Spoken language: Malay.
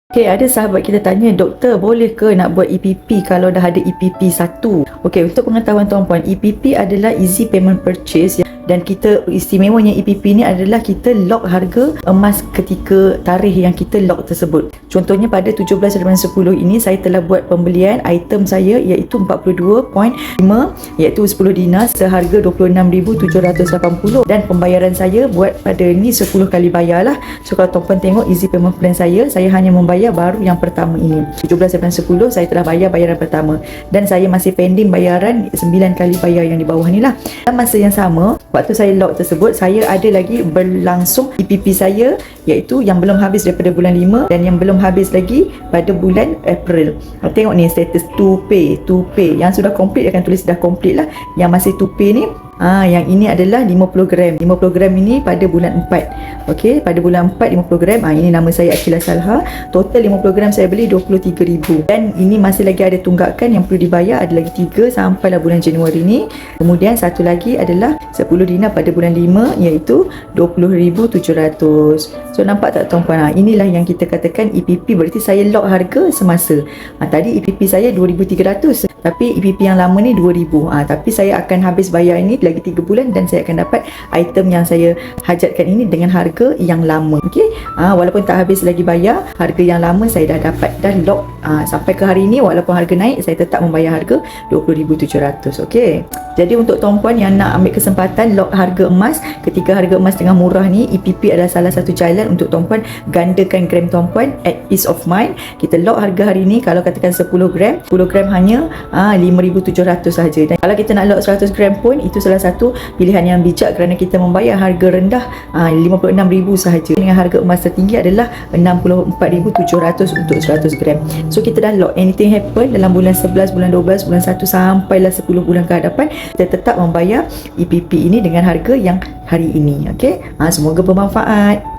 Okay, ada sahabat kita tanya, doktor boleh ke nak buat EPP kalau dah ada EPP 1? Okay, untuk pengetahuan tuan-puan, EPP adalah Easy Payment Purchase dan kita istimewanya EPP ni adalah kita lock harga emas ketika tarikh yang kita lock tersebut. Contohnya pada 17/10 ini saya telah buat pembelian item saya iaitu 42.5 iaitu 10 dinar seharga 26,780 dan pembayaran saya buat pada ni 10 kali bayar lah. So kalau tuan-puan tengok Easy Payment Plan saya hanya membayar baru yang pertama ini. 17/10 saya telah bayar bayaran pertama dan saya masih pending bayaran 9 kali bayar yang di bawah ni lah. Dan masa yang sama, waktu saya lock tersebut, saya ada lagi berlangsung EPP saya iaitu yang belum habis daripada bulan 5 dan yang belum habis lagi pada bulan April. Tengok ni status to pay. Yang sudah complete akan tulis dah complete lah. Yang masih to pay ni yang ini adalah 50 gram. 50 gram ini pada bulan 4. Okey, pada bulan 4 50 gram. Ini nama saya Akila Salha. Total 50 gram saya beli 23,000. Dan ini masih lagi ada tunggakan yang perlu dibayar, ada lagi 3 sampailah bulan Januari ni. Kemudian satu lagi adalah 10 dinar pada bulan 5 iaitu 20,700. So nampak tak tuan-puan? Inilah yang kita katakan EPP, berarti saya lock harga semasa. Tadi EPP saya 2,300 tapi EPP yang lama ni 2,000. Tapi saya akan habis bayar ini lagi 3 bulan dan saya akan dapat item yang saya hajatkan ini dengan harga yang lama. Okey, walaupun tak habis lagi bayar, harga yang lama saya dah dapat, dah lock sampai ke hari ini. Walaupun harga naik, saya tetap membayar harga 20,700. Okey, jadi untuk tuan-puan yang nak ambil kesempatan lock harga emas ketika harga emas tengah murah ni, EPP adalah salah satu jalan untuk tuan-puan gandakan gram tuan-puan at peace of mind. Kita lock harga hari ni, kalau katakan 10 gram hanya 5,700 sahaja. Dan kalau kita nak lock 100 gram pun, itu salah satu pilihan yang bijak kerana kita membayar harga rendah 56,000 sahaja. Dengan harga emas tertinggi adalah 64,700 untuk 100 gram. So kita dah lock, anything happen dalam bulan 11, bulan 12, bulan 1 sampailah 10 bulan ke hadapan, kita tetap membayar EPP ini dengan harga yang hari ini. Okey, semoga bermanfaat.